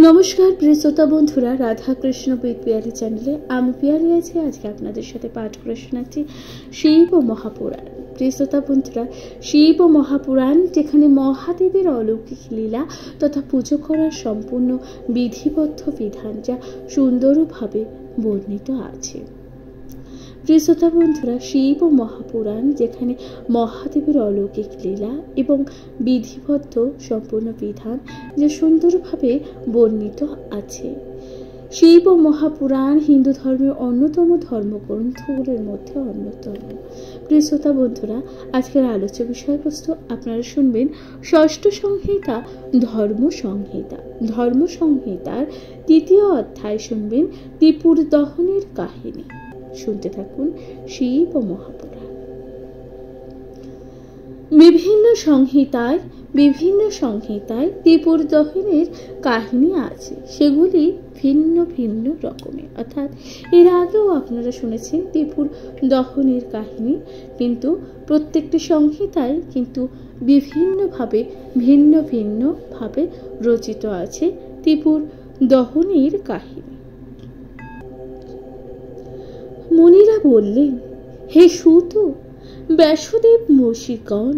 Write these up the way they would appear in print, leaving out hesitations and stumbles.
নমস্কার প্রিয় শ্রোতা বন্ধুরা, রাধা কৃষ্ণ পিয়ালি চ্যানেলে আমি পিয়ালি আছি। আজকে আপনাদের সাথে পাঠ করে শোনাচ্ছি শিব মহাপুরাণ। প্রিয় শ্রোতা বন্ধুরা, শিব মহাপুরাণ যেখানে মহাদেবের অলৌকিক লীলা তথা পুজো করার সম্পূর্ণ বিধিবদ্ধ বিধান যা সুন্দরভাবে বর্ণিত আছে। প্রিয় শ্রোতা বন্ধুরা, শিব মহাপুরাণ যেখানে মহাদেবের অলৌকিক লীলা এবং বিধিবদ্ধ সম্পূর্ণ বিধান যা সুন্দরভাবে বর্ণিত আছে। শিব মহাপুরাণ হিন্দু ধর্মের অন্যতম ধর্মগ্রন্থগুলোর মধ্যে অন্যতম। প্রিয় শ্রোতা বন্ধুরা, আজকের আলোচ্য বিষয়বস্তু আপনারা শুনবেন ষষ্ঠ সংহিতা ধর্ম সংহিতা। ধর্ম সংহিতার ৩য় অধ্যায় শুনবেন ত্রিপুর দহনের কাহিনী। শুনতে থাকুন শিব মহাপুরাণ। বিভিন্ন সংহিতায় ত্রিপুর দহনের কাহিনী আছে, সেগুলি ভিন্ন ভিন্ন রকমের। অর্থাৎ এর আগেও আপনারা শুনেছেন ত্রিপুর দহনের কাহিনী, কিন্তু প্রত্যেকটি সংহিতায় কিন্তু ভিন্ন ভিন্নভাবে রচিত আছে ত্রিপুর দহনের কাহিনী। মুনিরা বললেন, হে সুত, ব্যাসদেব মশিগণ,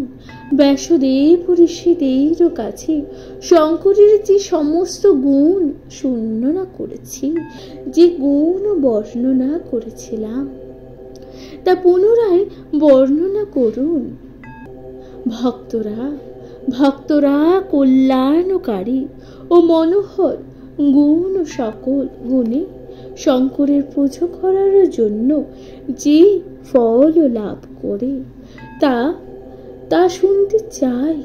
ব্যাসদেব ঋষিদের কাছে শঙ্করের যে সমস্ত গুণ বর্ণনা করেছি, যে গুণ বর্ণনা করেছিলাম তা পুনরায় বর্ণনা করুন। ভক্তরা কল্যাণকারী ও মনোহর গুণ সকল গুণে শঙ্করের পুজো করার জন্য যে ফল লাভ করে তা শুনতে চাই।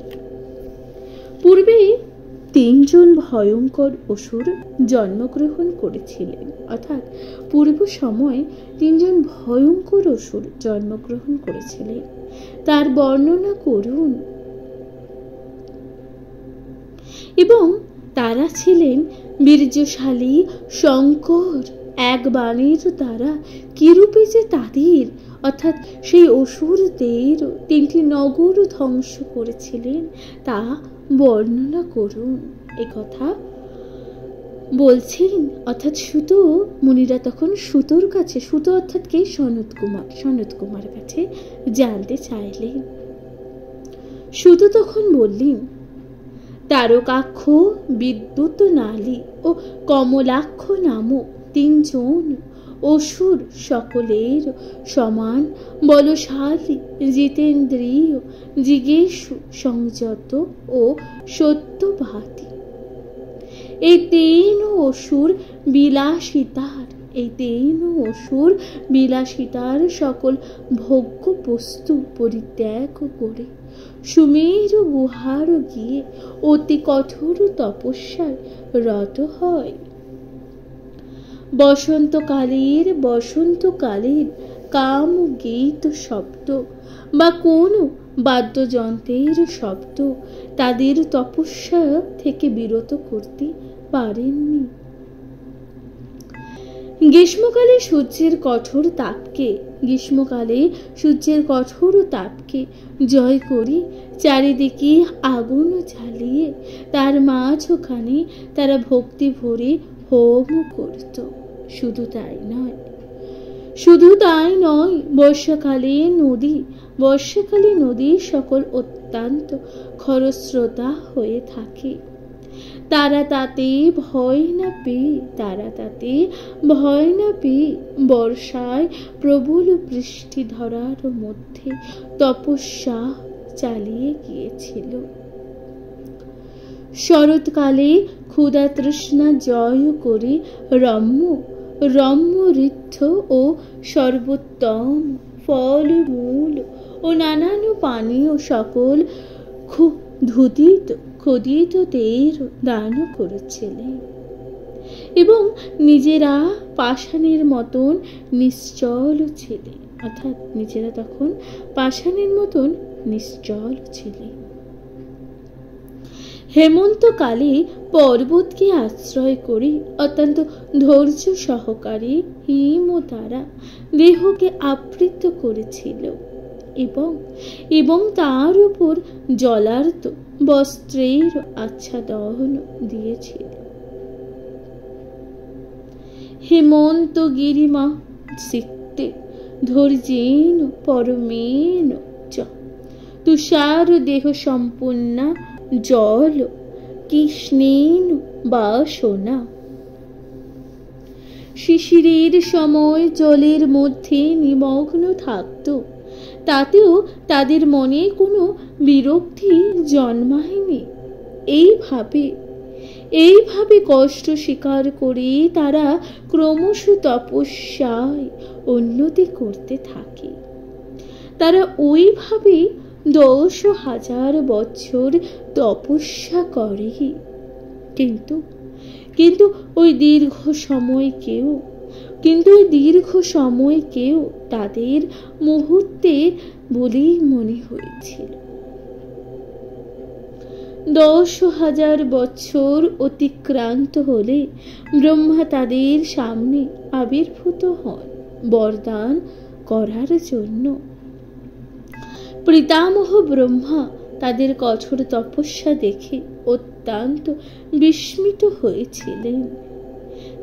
পূর্বে ৩ ভয়ঙ্কর অসুর জন্মগ্রহণ করেছিলেন। অর্থাৎ পূর্ব সময়ে ৩ ভয়ঙ্কর অসুর জন্মগ্রহণ করেছিলেন, তার বর্ণনা করুন। এবং তারা ছিলেন বীর্যশালী শঙ্কর, এক বাণের দ্বারা কিরূপে যে তাদের অর্থাৎ সেই অসুরদের ৩টি নগর ধ্বংস করেছিলেন তা বর্ণনা করুন। কথা বলছেন। অর্থাৎ সুত মুনিরা তখন সুতোর কাছে, সুত অর্থাৎ কে? সনত কুমার কাছে জানতে চাইলেন। সুত তখন বললেন, তারকাক্ষ, বিদ্যুৎ নালী ও কমলাক্ষ নামক ৩ অসুর সকলের সমান বলশালী, জিতেন্দ্রিয়, জিজ্ঞেসু, সংযত ও সত্যবাদী। এই ৩ অসুর বিলাসিতার সকল ভোগ্য বস্তু পরিত্যাগ করে সুমেরু গুহার গিয়ে অতি কঠোর তপস্যায় রত হয়। বসন্তকালের কাম গীত শব্দ বা কোন বাদ্যযন্ত্রের শব্দ তাদের তপস্যা থেকে বিরত করতে পারেননি। গ্রীষ্মকালে সূর্যের কঠোর তাপকে জয় করি চারিদিকে আগুন জ্বালিয়ে তার মাঝখানে তারা ভক্তি ভরে হোম করত। শুধু তাই নয়, বর্ষাকালে নদী সকল অত্যন্ত খরস্রোতা হয়ে থাকে। তারা তাতে ভয় না পেয়ে বর্ষায় প্রবল বৃষ্টি ধরার মধ্যে তপস্যা চালিয়ে গিয়েছিল। শরৎকালে ক্ষুধা তৃষ্ণা জয় করে রম্য ঋদ্ধ ও সর্বোত্তম ফল মূল ও নানান পানীয় সকল ক্ষুদিতদের দান করেছিলেন এবং নিজেরা পাষাণের মতন নিশ্চল ছিলেন। অর্থাৎ নিজেরা তখন পাষাণের মতন নিশ্চল ছিলেন। হেমন্তকালে পর্বতকে আশ্রয় করে অত্যন্ত ধৈর্য সহকারে হিম দ্বারা দেহকে আবৃত করেছিল এবং তার উপর জলার্ত বস্ত্রের আচ্ছাদন দিয়েছিল। হেমন্ত গিরিমা সিক্তে ধৈর্যেন পরমেন চ তুষার দেহ সম্পূর্ণা জল কৃষ্ণেন বাসনা। শিশিরের সময় জলের মধ্যে নিমগ্ন থাকত, তাতেও তাদের মনে কোনো বিরক্তি জন্মায়নি। এইভাবে কষ্ট স্বীকার করে তারা ক্রমশ তপস্যায় উন্নতি করতে থাকে। তারা ওইভাবে 10,000 বছর তপস্যা করে। কিন্তু ওই দীর্ঘ সময় কেউ তাদের মুহূর্তের বলেই মনে হয়েছিল। 10,000 বছর অতিক্রান্ত হলে ব্রহ্মা তাদের সামনে আবির্ভূত হন বরদান করার জন্য। পিতামহ ব্রহ্মা তাদের কঠোর তপস্যা দেখে অত্যন্ত বিস্মিত হয়েছিলেন।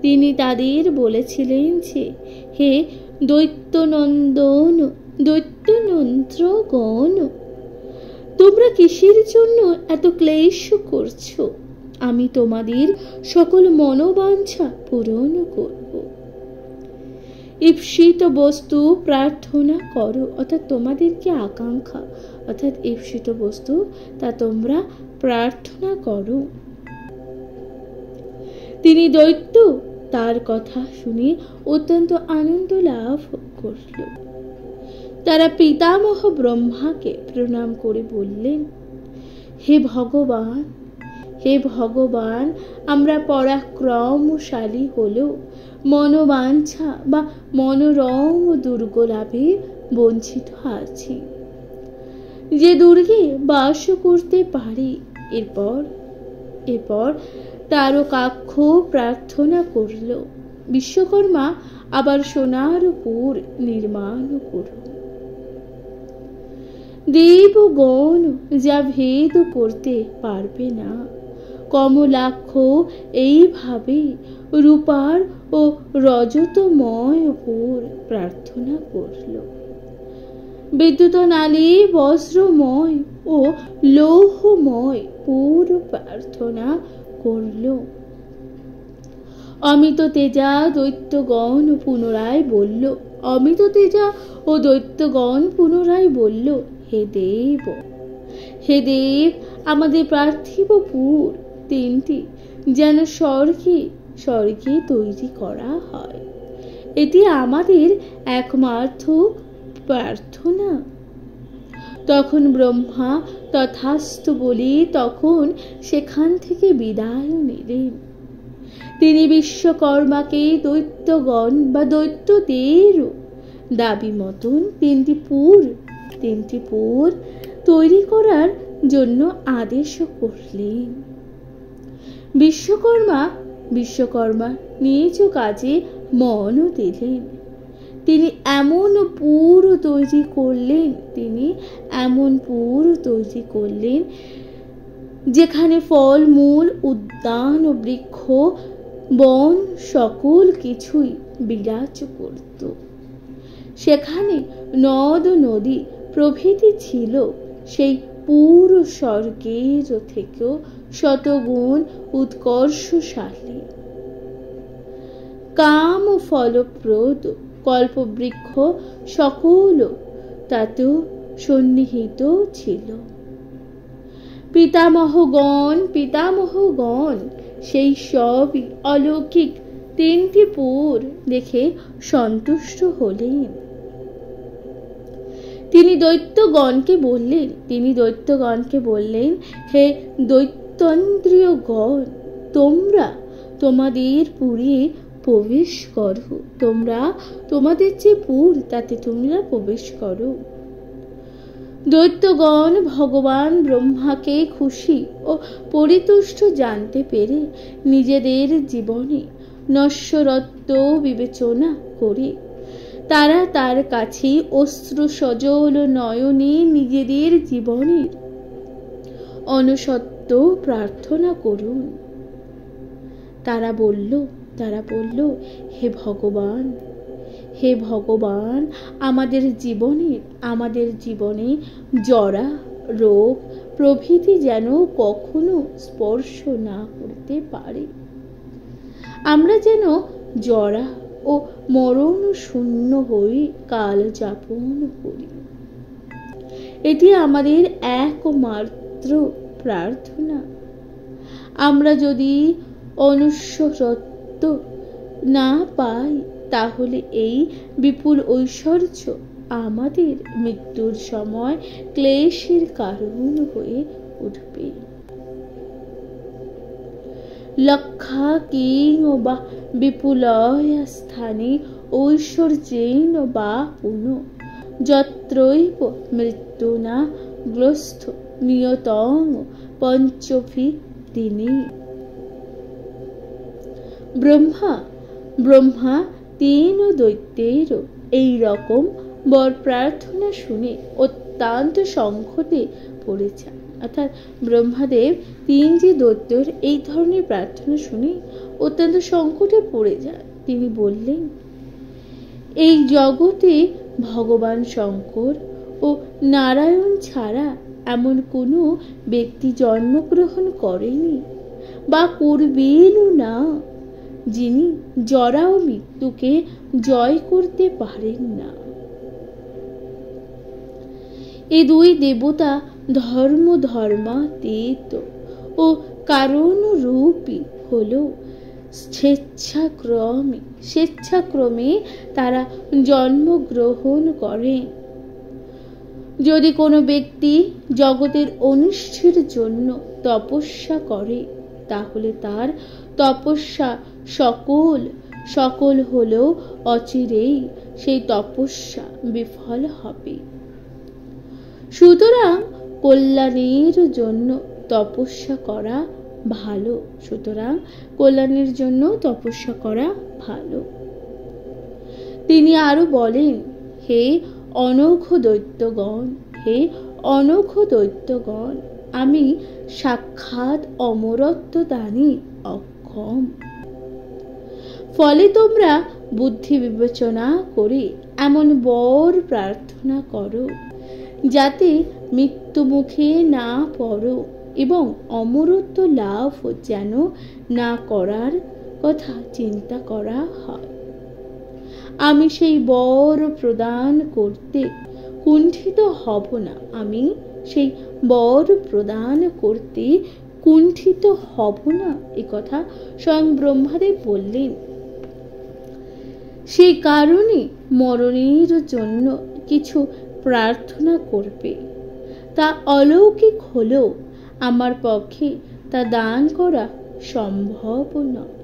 তিনি তাদের বলেছিলেন যে, হে দৈত্যনন্দন, দৈত্যনন্দ্রগণ, তোমরা কিসের জন্য এত ক্লেশ করছো? আমি তোমাদের সকল মনোবাঞ্ছা পূরণ করব। ঈপ্সিত বস্তু প্রার্থনা করো, অর্থাৎ তোমাদের কি আকাঙ্ক্ষা, অর্থাৎ ঈপ্সিত বস্তু তা তোমরা প্রার্থনা করো। তিনি দৈত্য তার কথা শুনে অত্যন্ত আনন্দ লাভ করল। তারা পিতামহ ব্রহ্মাকে প্রণাম করে বললেন, হে ভগবান, আমরা পরাক্রমশালী হলেও মনোবাঞ্ছা বা মনোরম দুর্গ লাভে বঞ্চিত আছি। যে দুর্গে বাস করতে পারি, এরপর তারকাক্ষ প্রার্থনা করল, বিশ্বকর্মা আবার সোনার পুর নির্মাণ করুন। দেবগণ যা ভেদ করতে পারবে না, কমলাক্ষ এইভাবে রূপার ও রজতময় পুর প্রার্থনা করল। বিদ্যুৎনালী বজ্রময় ও লৌহময় পুর প্রার্থনা করল। অমিত তেজা দৈত্যগণ পুনরায় বলল, হে দেব, আমাদের পার্থিব পুর 3টি যেন স্বর্গে তৈরি করা হয়, এটি আমাদের একমাত্র প্রার্থনা। তখন ব্রহ্মা তথাস্তু বলে তখন সেখান থেকে বিদায় নিলেন। তিনি বিশ্বকর্মাকে দৈত্যগণ বা দৈত্যদের দাবি মতন 3টি পুর তৈরি করার জন্য আদেশ করলেন। বিশ্বকর্মা নিজ কাজে মন দিলেন। তিনি এমন পুর তৈরি করলেন যেখানে ফলমূল, উদ্যান ও বৃক্ষ, বন সকল কিছুই বিরাজ করত। সেখানে নদ নদী প্রভৃতি ছিল সেই পুরো স্বর্গের থেকেও শতগুণ উৎকর্ষশালী। কাম ফলপ্রদ কল্পবৃক্ষ সকল তাতেও সন্নিহিত ছিল। পিতামহগণ সেই সবই অলৌকিক 3টি পুর দেখে সন্তুষ্ট হলেন। তিনি দৈত্যগণকে বললেন, হে দৈত্যেন্দ্রিয়গণ, তোমরা তোমাদের পুরে প্রবেশ করো। তোমাদের যে পুর তাতে তোমরা প্রবেশ করো। দৈত্যগণ ভগবান ব্রহ্মাকে খুশি ও পরিতুষ্ট জানতে পেরে নিজেদের জীবনে নশ্বরত্ব বিবেচনা করে তারা তার কাছে অশ্রু সজল নয়নে নিজেদের জীবনের অনসত্য প্রার্থনা করুন। তারা বলল, তারা বলল, হে ভগবান, হে ভগবান, আমাদের জীবনে জরা রোগ প্রভৃতি যেন কখনো স্পর্শ না করতে পারে। আমরা যেন জরা ও মরণ শূন্য হয়ে কাল যাপন করি। এটি আমাদের একমাত্র প্রার্থনা। আমরা যদি অনুস্বরত্ব না পাই, তাহলে এই বিপুল ঐশ্বর্য আমাদের মৃত্যুর সময় ক্লেশের কারণ হয়ে উঠবে। লক্ষাকিং বা বিপুলয় স্থানে ঐশ্বর্যেন বা পুন যত্রৈব মৃত্যুনা গ্রস্থ নিয়তং পঞ্চভি দিনে। ব্রহ্মা 3 দৈত্যের এই রকম বর প্রার্থনা শুনে অত্যন্ত সংকটে পড়েছেন। অর্থাৎ ব্রহ্মাদেব 3টি দৈত্যের এই ধরনের প্রার্থনা শুনে অত্যন্ত সংকটে পড়ে যান। তিনি বললেন, এই জগতে ভগবান শঙ্কর ও নারায়ণ ছাড়া এমন কোনো ব্যক্তি জন্মগ্রহণ করেনি বা করবেনও না, যিনি জরা ও মৃত্যুকে জয় করতে পারেন না। এই দুই দেবতা ধর্মাতীত ও কারণ রূপী হল স্বেচ্ছাক্রমে তারা জন্মগ্রহণ করেন। যদি কোনো ব্যক্তি জগতের অনিষ্টের জন্য তপস্যা করে, তাহলে তার তপস্যা সকল হলেও অচিরেই সেই তপস্যা বিফল হবে। সুতরাং কল্যাণের জন্য তপস্যা করা ভালো। তিনি আরো বলেন, হে অনঘ দৈত্যগণ, আমি সাক্ষাৎ অমরত্ব দানে অক্ষম। ফলে তোমরা বুদ্ধি বিবেচনা করে এমন বর প্রার্থনা করো, যাতে মৃত্যু মুখে না পড়ো এবং অমরত্ব লাভ যেন না করার কথা চিন্তা করা হয়। আমি সেই বর প্রদান করতে কুণ্ঠিত হব না, এ কথা স্বয়ং ব্রহ্মাদেব বললেন। সেই কারণে মরণের জন্য কিছু প্রার্থনা করবে, তা অলৌকিক হলেও আমার পক্ষে তা দান করা সম্ভব নয়।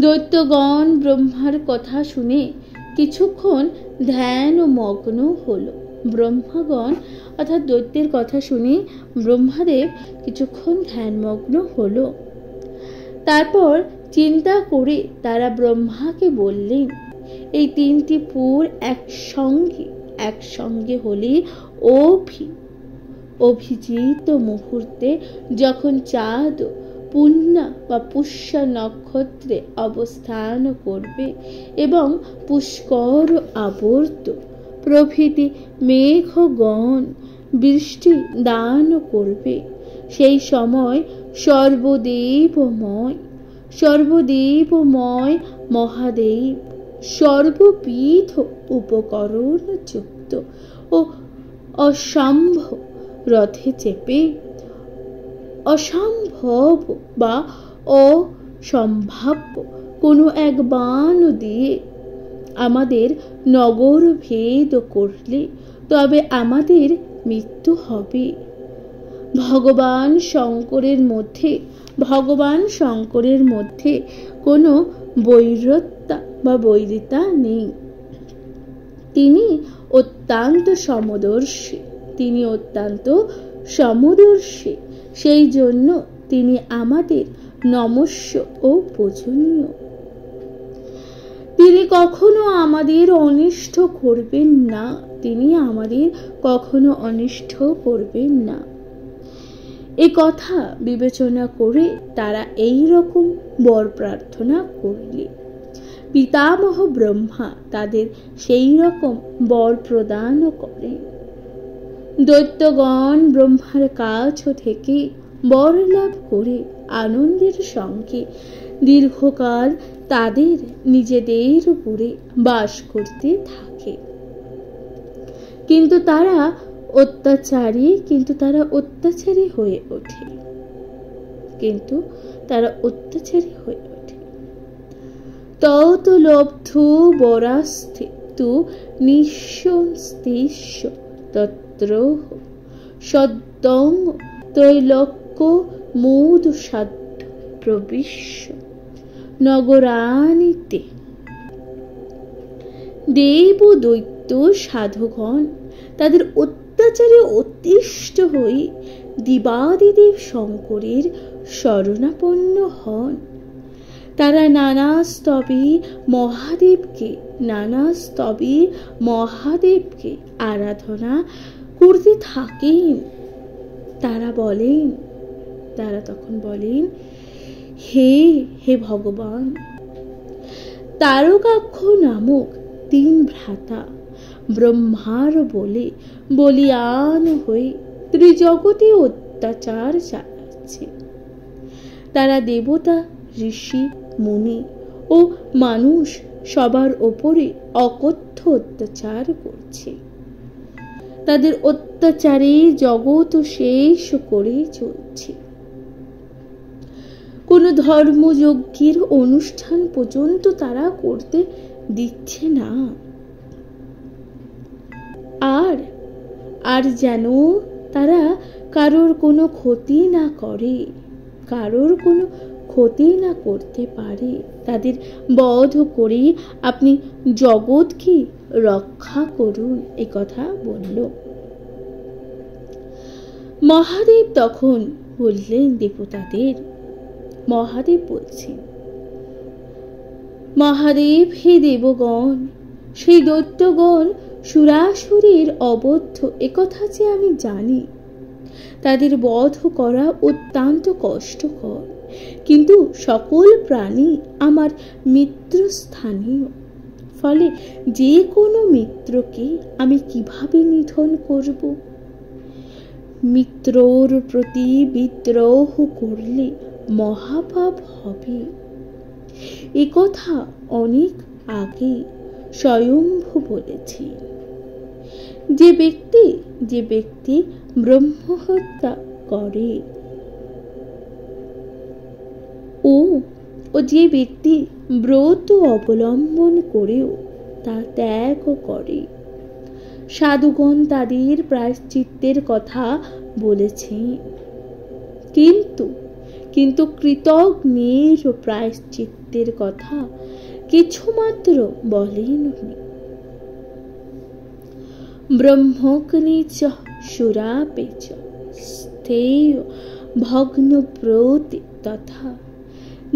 দৈত্যগণ ব্রহ্মার কথা শুনে কিছুক্ষণ ধ্যান ও মগ্ন হল। ব্রহ্মাগণ অর্থাৎ দৈত্যের কথা শুনে ব্রহ্মাদেব কিছুক্ষণ ধ্যানমগ্ন হল। তারপর চিন্তা করে তারা ব্রহ্মাকে বললেন, এই 3টি পুর একসঙ্গে হলে অভিজিত মুহূর্তে যখন চাঁদ পূর্ণা বা পুষ্যা নক্ষত্রে অবস্থান করবে এবং পুষ্কর আবর্ত প্রভৃতি মেঘগণ বৃষ্টি দান করবে, সেই সময় সর্বদেবময় মহাদেব সর্ববিধ উপকরণ যুক্ত ও অসম্ভ রথে চেপে অসম্ভব বা অসম্ভাব্য কোনো এক বাণ দিয়ে আমাদের নগর ভেদ করলে তবে আমাদের মৃত্যু হবে। ভগবান শঙ্করের মধ্যে কোনো বৈরিতা নেই। তিনি অত্যন্ত সমদর্শী, সেই জন্য তিনি আমাদের নমস্য ও পূজনীয়। তিনি কখনো আমাদের অনিষ্ট করবেন না। এ কথা বিবেচনা করে তারা এই রকম বর প্রার্থনা করলে পিতামহ ব্রহ্মা তাদের সেই রকম বর প্রদানও করেন। দৈত্যগণ ব্রহ্মার কাছ থেকে বর লাভ করে আনন্দের সঙ্গে দীর্ঘকাল তাদের নিজেদের উপরে বাস করতে থাকে। কিন্তু তারা অত্যাচারী হয়ে ওঠে। তত লব্ধু বরাস্থে তু নিঃসন্স্তিষ্য তত্র সদ্যং ত্রৈলোক্য মুদু সাধ্য প্রবিশ্য নগরানিতে। দেব দৈত্য সাধুগণ তাদের অত্যাচারে অতিষ্ঠ হয়ে দেবাদিদেব শঙ্করের শরণাপন্ন হন। তারা নানা স্তবে মহাদেবকে আরাধনা করতে থাকেন। তারা তখন বলেন, হে ভগবান, তারকাক্ষ নামক 3 ভ্রাতা ব্রহ্মার বলিয়ান হয়ে ত্রিজগতে অত্যাচার চালাচ্ছে। তারা দেবতা, ঋষি, মুনি ও মানুষ সবার ওপরে অকথ্য অত্যাচার করছে। তাদের অত্যাচারে জগৎ শেষ করে চলছে। কোনো ধর্মযজ্ঞের অনুষ্ঠান পর্যন্ত তারা করতে দিচ্ছে না। আর যেন তারা কারোর কোনো ক্ষতি না করতে পারে। তাদের বধ করে আপনি জগৎকে রক্ষা করুন, এ কথা বলল। মহাদেব তখন বললেন দেবতাদের, মহাদেব বলছেন, মহাদেব, হে দেবগণ, সেই দৈত্যগণ সুরাসুরের অবদ্ধ একথা যে আমি জানি। তাদের বধ করা অত্যন্ত কষ্টকর, কিন্তু সকল প্রাণী আমার মিত্রস্থানীয়। ফলে যে কোনো মিত্রকে আমি কিভাবে নিধন করব? মিত্রর প্রতি বিদ্রোহ করলে মহাপাপ হবে। এ কথা অনেক আগে স্বয়ম্ভু বলেছি। যে ব্যক্তি ব্রহ্মহত্যা করে ও যে ব্যক্তি ব্রত অবলম্বন করেও তা ত্যাগ করে, সাধুগণ তাদের প্রায়শ্চিত্তের কথা বলেছেন, কিন্তু কৃতজ্ঞের প্রায়শ্চিত্তের কথা কিছুমাত্র বলেননি। ব্রহ্মগ্নে চ সুরাপে চ স্থেয় ভগ্নপ্রতি তথা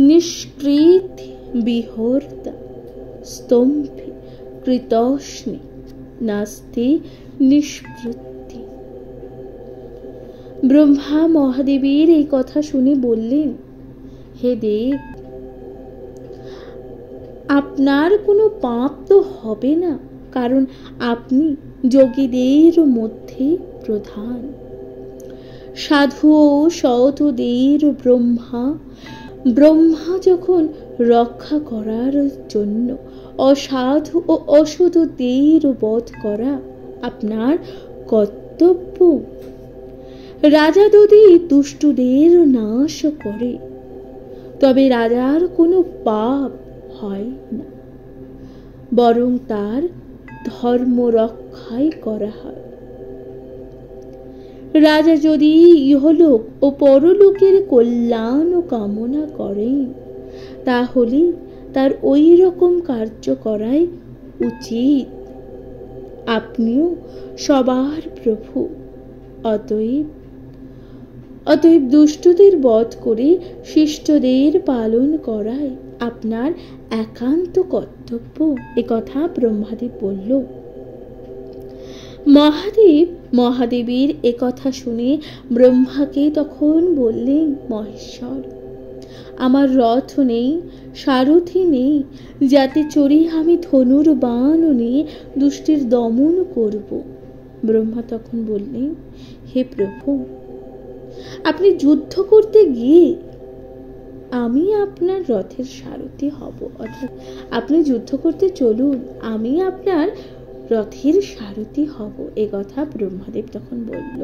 নিষ্কৃতি বিহর্ত স্তম্ভে কৃতস্নে নাস্তি নিষ্পত্তি। ব্রহ্মা মহাদেবের এই কথা শুনে বললেন, হে দেব, আপনার কোনো পাপ তো হবে না, কারণ আপনি যোগীদের মধ্যে প্রধান। সাধু ও সৎদের ব্রহ্মা যখন রক্ষা করার জন্য অসাধু ও অসৎদের বধ করা আপনার কর্তব্য। রাজা যদি দুষ্টদের নাশ করে তবে রাজার কোনো পাপ হয় না, বরং তার ধর্ম রক্ষাই করা হয়। রাজা যদি ইহলোক ও পরলোকের কল্যাণ কামনা করেন, তাহলে তার ওই রকম কার্য করাই উচিত। আপনিও সবার প্রভু, অতএব দুষ্টদের বধ করে শিষ্টদের পালন করাই আপনার একান্ত কর্তব্য। এ কথা ব্রহ্মাদেব বলল। মহাদেব মহাদেবীর একথা শুনে ব্রহ্মাকে তখন বললেন, মহেশ্বর, আমার রথ নেই, সারথি নেই, যাতে চড়ে আমি ধনুর বাণ নিয়ে দুষ্টের দমন করব। ব্রহ্মা তখন বললেন, হে প্রভু, আপনি যুদ্ধ করতে গিয়ে আমি আপনার রথের সারথি হব, অর্থাৎ আপনি যুদ্ধ করতে চলুন, আমি আপনার রথের সারথি হব। এ কথা ব্রহ্মাদেব তখন বলল।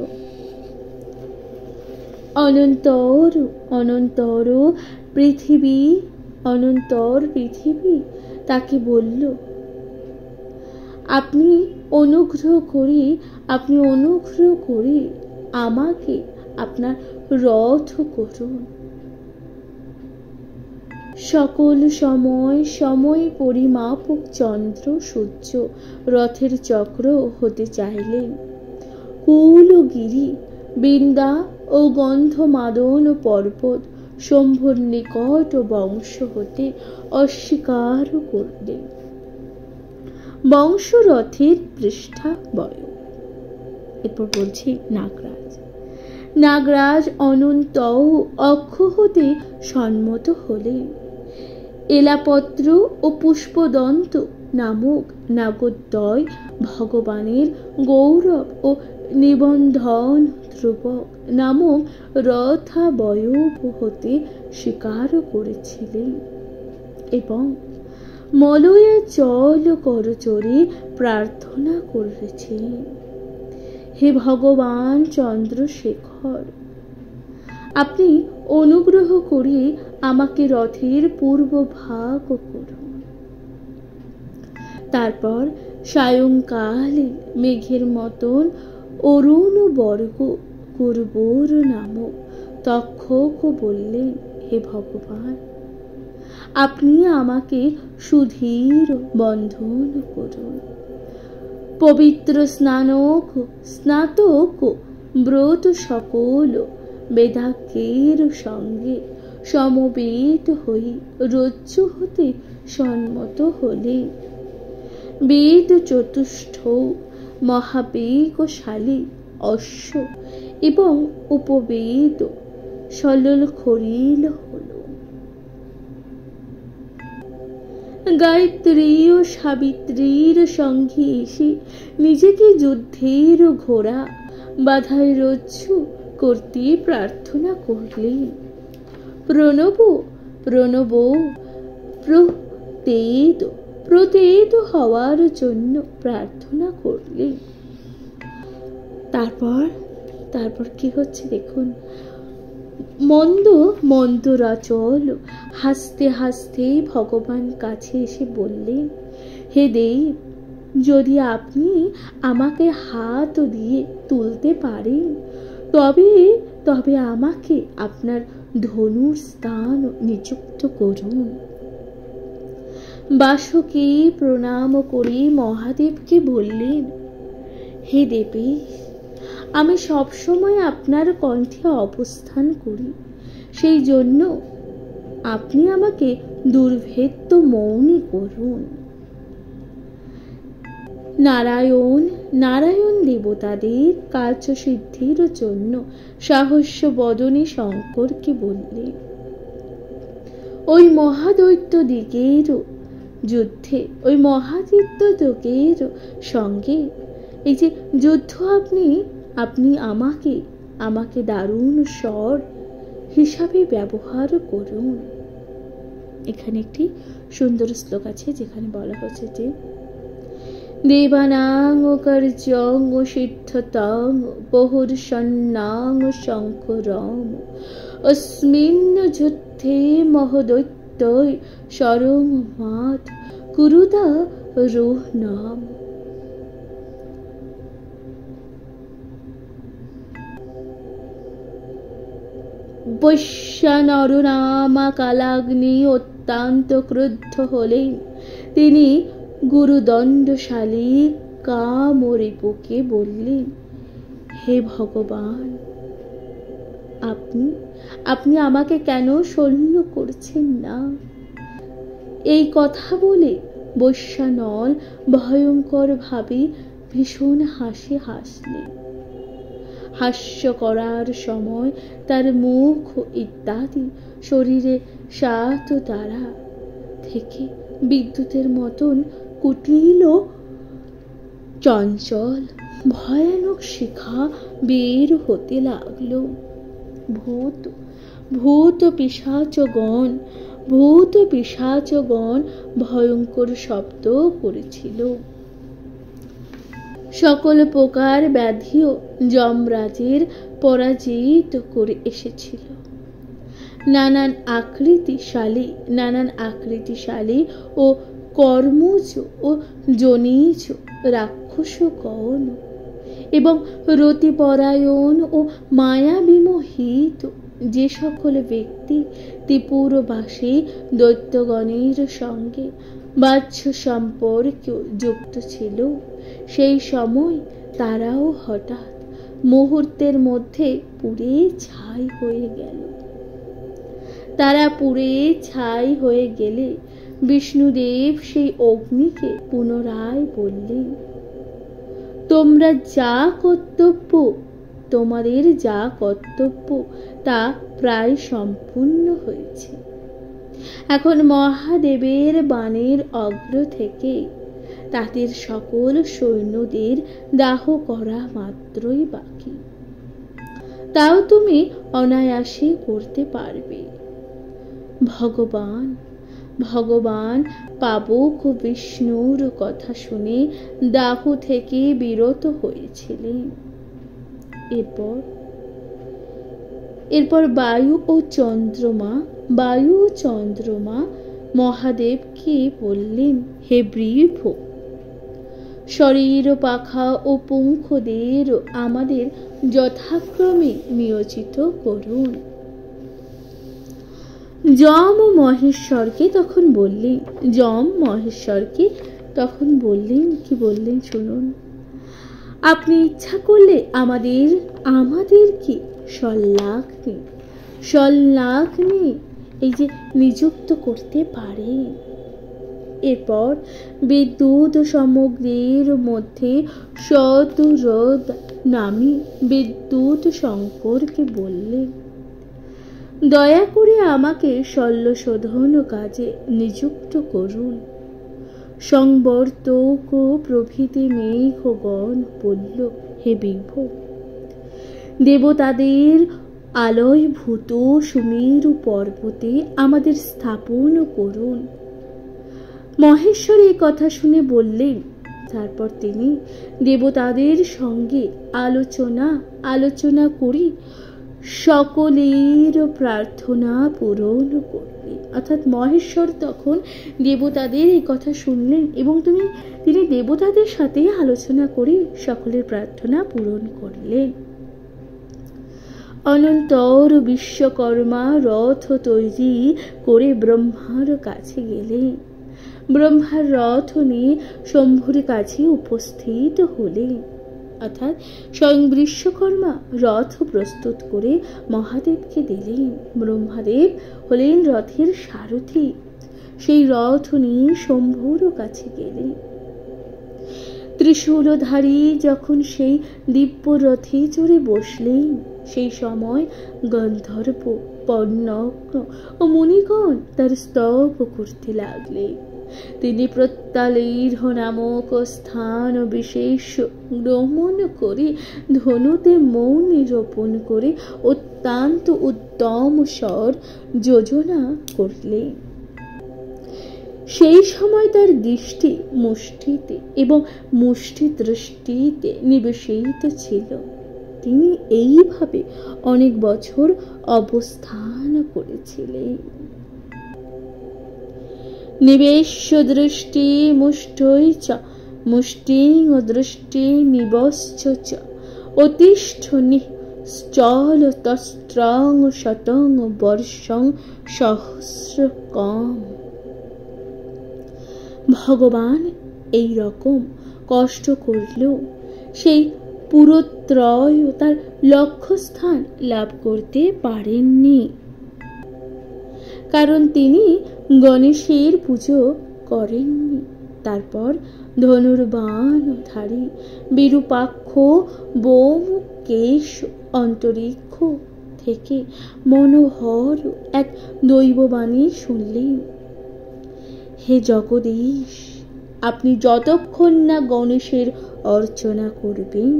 অনন্তর অনন্তর পৃথিবী, অনন্তর পৃথিবী তাকে বলল, আপনি অনুগ্রহ করে আমাকে আপনার রথ করুন। সকল সময় পরিমাপক চন্দ্র সূর্য রথের চক্র হতে চাইলেন। কুল ও গিরি, বৃন্দা ও গন্ধমাদন পর্বত শম্ভুর নিকট ও বংশ হতে অস্বীকার করলেন। বংশ রথের পৃষ্ঠা বয়। এরপর বলছি নাগরাজ অনন্ত অক্ষ হতে সম্মত হলেন। এলাপত্র ও পুষ্পদন্ত নামক নাগদ্বয় ভগবানের গৌরব ও নিবন্ধন ধ্রুবক নামক রথাবয়ব হতে স্বীকার করেছিলেন এবং মলয়া চল করচরে প্রার্থনা করেছেন, হে ভগবান চন্দ্রশেখর, আপনি অনুগ্রহ করে আমাকে রথের পূর্ব ভাগ করুন। তারপর সায়ংকালে মেঘের মতন অরুণ বর্গ কুর্বর নামক তক্ষক বললেন, হে ভগবান, আপনি আমাকে সুধীর বন্ধন করুন। পবিত্র স্নাতক ব্রত সকল বেদাজ্ঞের সঙ্গে সমবেত হই রজ্জু হতে সম্মত হলে বেদ চতুষ্ঠ মহাবেগশালী অশ্ব এবং উপবেদ সলল খরিল হল। গায়ত্রী ও সাবিত্রীর সঙ্গে এসে নিজেকে যুদ্ধের ঘোড়া বাধায় রজ্জু করতে প্রার্থনা করলেন। প্রণব প্রণব প্রতেদ হওয়ার জন্য প্রার্থনা করলেন। তারপর কি হচ্ছে দেখুন। মন্দরাচল হাসতে হাসতে ভগবান কাছে এসে বললেন, হে দেব, যদি আপনি আমাকে হাত দিয়ে তুলতে পারেন তবে আমাকে আপনার ধনুর স্থান নিযুক্ত করুন। বাসুকি প্রণাম করে মহাদেবকে বললেন, হে দেবী, আমি সবসময় আপনার কণ্ঠে অবস্থান করি, সেই জন্য আপনি আমাকে দুর্ভেদ্য মৌনী করুন। নারায়ণ দেবতাদের কার্যসিদ্ধির জন্য সাহস্য বদনে শঙ্করকে বললেন, ওই মহাদৈত্যদিগের সঙ্গে এই যে যুদ্ধ আপনি আমাকে দারুণ স্বর হিসাবে ব্যবহার করুন। এখানে একটি সুন্দর শ্লোক আছে যেখানে বলা হচ্ছে যে, দেবানাং কার্যং সিদ্ধতাং বহুর্ষন্নাং শঙ্করম অস্মিন যুদ্ধে মহদৈত্যৈ শরং মাত কুরুদা রোহনাম। বৈশ্যানরনামা কালাগ্নি অত্যন্ত ক্রুদ্ধ হলেন। তিনি গুরুদণ্ডশালী কামরিপুকে বললেন, হে ভগবান, আপনি আমাকে কেন শল্য করছেন না? এই কথা বলে বৈশ্যানর ভয়ঙ্কর ভাবে ভীষণ হাসলেন। হাস্য করার সময় তার মুখ ইত্যাদি শরীরে 7 তারা থেকে বিদ্যুতের মতন কুটিল চঞ্চল ভয়ানক শিখা বের হতে লাগলো। ভূত পিশাচগণ ভয়ঙ্কর শব্দ করেছিল। সকল প্রকার ব্যাধিও যমরাজের পরাজিত করে এসেছিল। নানান আকৃতিশালী ও কর্মজ ও জনিজ রাক্ষসগণ এবং রতিপরায়ণ ও মায়া বিমোহিত যে সকল ব্যক্তি ত্রিপুরবাসী দৈত্যগণের সঙ্গে বাহ্য সম্পর্কে যুক্ত ছিল, সেই সময় তারাও হঠাৎ মুহূর্তের মধ্যে পুড়ে ছাই হয়ে গেল। তারা পুড়ে ছাই হয়ে গেলে বিষ্ণুদেব সেই অগ্নিকে পুনরায় বললেন, তোমাদের যা কর্তব্য তা প্রায় সম্পূর্ণ হয়েছে। এখন মহাদেবের বাণের অগ্র থেকে তাদের সকল সৈন্যদের দাহ করা মাত্রই বাকি। তাও তুমি অনায়াসে করতে পারবে। ভগবান পাবক বিষ্ণুর কথা শুনে দাহ থেকে বিরত হয়েছিলেন। এরপর বায়ু ও চন্দ্রমা মহাদেবকে বললেন, হে বৃষ, শরীর পাখা ও পুঙ্খদের আমাদের যথাক্রমে নিয়োজিত করুন। যম মহেশ্বরকে তখন বললেন কি বললেন শুনুন। আপনি ইচ্ছা করলে আমাদেরকে সল্লাগ্নি এই যে নিযুক্ত করতে পারেন। এরপর বিদ্যুৎ সমগ্রের মধ্যে শতরথ নামী বিদ্যুৎ শঙ্করকে বললেন, দয়া করে আমাকে শল্যশোধন কাজে নিযুক্ত করুন। সংবর্তক প্রভৃতি মেঘগণ বলল, হে বিভো, দেবতাদের আলয়ভূত সুমেরু পর্বতে আমাদের স্থাপন করুন। মহেশ্বর এই কথা শুনে বললেন। তারপর তিনি দেবতাদের সঙ্গে আলোচনা করি সকলের প্রার্থনা পূরণ করলেন। অর্থাৎ মহেশ্বর তখন দেবতাদের এই কথা শুনলেন এবং তিনি দেবতাদের সাথে আলোচনা করে সকলের প্রার্থনা পূরণ করলেন। অনন্তর বিশ্বকর্মা রথ তৈরি করে ব্রহ্মার কাছে গেলেন। ব্রহ্মার রথ নিয়ে শম্ভুর কাছে উপস্থিত হলেন। অর্থাৎ স্বয়ং বিশ্বকর্মা রথ প্রস্তুত করে মহাদেবকে দিলেন। ব্রহ্মাদেব হলেন রথের সারথি। সেই রথ নিয়ে শম্ভুর কাছে গেলেন। ত্রিশূলধারী যখন সেই দিব্য রথে চড়ে বসলেন, সেই সময় গন্ধর্ব, পর্ণজ্ঞ ও মুনিগণ তার স্তব করতে লাগলেন। তিনি প্রত্যালীর নামক স্থান বিশেষ গ্রহণ করে ধনুতে মৌন রোপণ করে অত্যন্ত উত্তম স্বর যোজনা করলেন। সেই সময় তার দৃষ্টি মুষ্টিতে এবং মুষ্টি দৃষ্টিতে নিবেশিত ছিল। তিনি এইভাবে অনেক বছর অবস্থান করেছিলেন। নিবেশ্য দৃষ্টি মুষ্টৈ চ মুষ্টিং দৃষ্টি নিবশ্চ চ অতিষ্ঠ নিশ্চল তস্ত্রং শতং বর্ষং সহস্রকম। ভগবান এই রকম কষ্ট করলেও সেই পুরুত্রয় তার লক্ষ্যস্থান লাভ করতে পারেননি, কারণ তিনি গণেশের পুজো করেননি। তারপর ধনুর্বাণ ধারী বিরূপাক্ষ বোম কেশ অন্তরিক্ষ থেকে মনোহর এক দৈববাণী শুনলেন। হে জগদীশ, আপনি যতক্ষণ না গণেশের অর্চনা করবেন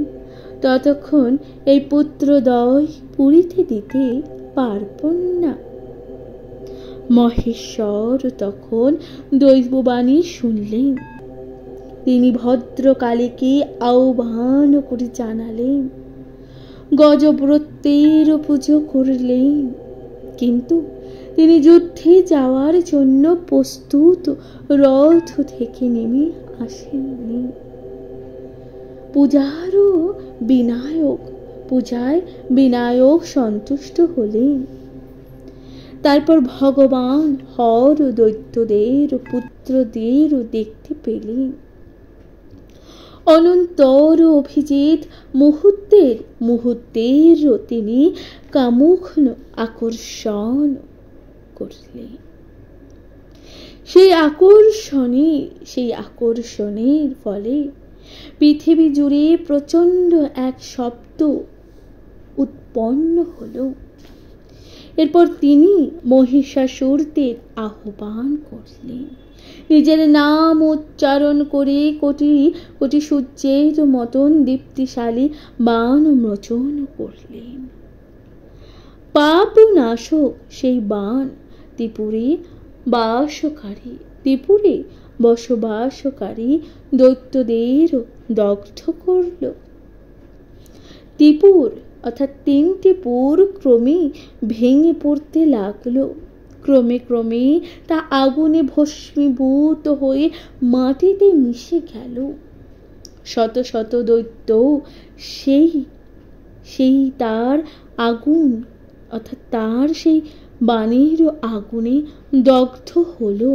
ততক্ষণ এই পুত্রদ্বয় পুরীতে দিতে পারবেন না। মহেশ্বর তখন দৈববাণী শুনলেন। তিনি ভদ্রকালীকে আহ্বান করে জানালেন, গজব্রতের পুজো করলেন, কিন্তু তিনি যুদ্ধে যাওয়ার জন্য প্রস্তুত রথ থেকে নেমে আসেননি। পূজায় বিনায়ক সন্তুষ্ট হলেন। তারপর ভগবান হর দৈত্যদের পুত্রদের দেখতে পেলেন। অনন্তর অভিজিৎ মুহূর্তের তিনি কামুগ্ন আকর্ষণ করলেন। সেই আকর্ষণের ফলে পৃথিবী জুড়ে প্রচন্ড এক শব্দ উৎপন্ন হলো। এরপর তিনি মহিষাসুরদের আহ্বান করলেন। নিজের নাম উচ্চারণ করে কোটি কোটি সূর্যের মতন দীপ্তিশালী বাণ মোচন করলেন। পাপ নাশক সেই বাণ ত্রিপুরে বসবাসকারী দৈত্যদের দগ্ধ করল। ত্রিপুর অর্থাৎ 3টি পুর ক্রমে ভেঙে পড়তে লাগলো। ক্রমে তা আগুনে ভস্মীভূত হয়ে মাটিতে মিশে গেল। শত শত দৈত্য সেই তার আগুন অর্থাৎ তার সেই বাণের আগুনে দগ্ধ হলো।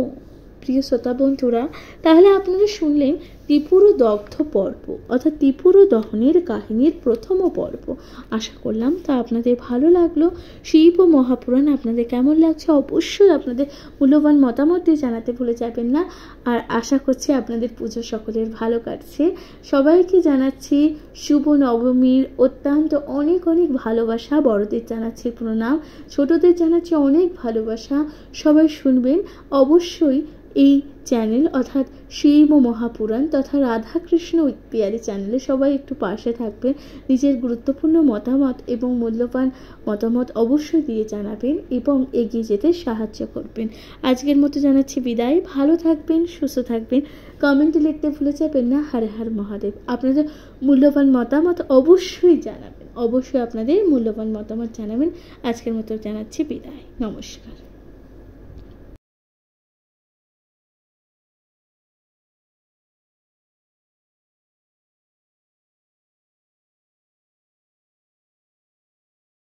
প্রিয় শ্রোতা বন্ধুরা, তাহলে আপনারা শুনলেন ত্রিপুর দগ্ধ পর্ব অর্থাৎ ত্রিপুর দহনের কাহিনীর প্রথম পর্ব। আশা করলাম তা আপনাদের ভালো লাগলো। শিব মহাপুরাণ আপনাদের কেমন লাগছে অবশ্যই আপনাদের মূল্যবান মতামত দিয়ে জানাতে ভুলে যাবেন না। আর আশা করছি আপনাদের পুজো সকলের ভালো কাটছে। সবাইকে জানাচ্ছি শুভ নবমীর অত্যন্ত অনেক অনেক ভালোবাসা। বড়দের জানাচ্ছি প্রণাম, ছোটদের জানাচ্ছি অনেক ভালোবাসা। সবাই শুনবেন অবশ্যই এই চ্যানেল অর্থাৎ শিব মহাপুরাণ তথা রাধাকৃষ্ণ উইথপিয়ারি চ্যানেলে সবাই একটু পাশে থাকবেন। নিজের গুরুত্বপূর্ণ মতামত এবং মূল্যবান মতামত অবশ্যই দিয়ে জানাবেন এবং এগিয়ে যেতে সাহায্য করবেন। আজকের মতো জানাচ্ছি বিদায়। ভালো থাকবেন, সুস্থ থাকবেন। কমেন্টে লিখতে ভুলে যাবেন না। হর হর মহাদেব। আপনাদের মূল্যবান মতামত অবশ্যই জানাবেন। অবশ্যই আপনাদের মূল্যবান মতামত জানাবেন। আজকের মতো জানাচ্ছি বিদায়। নমস্কার।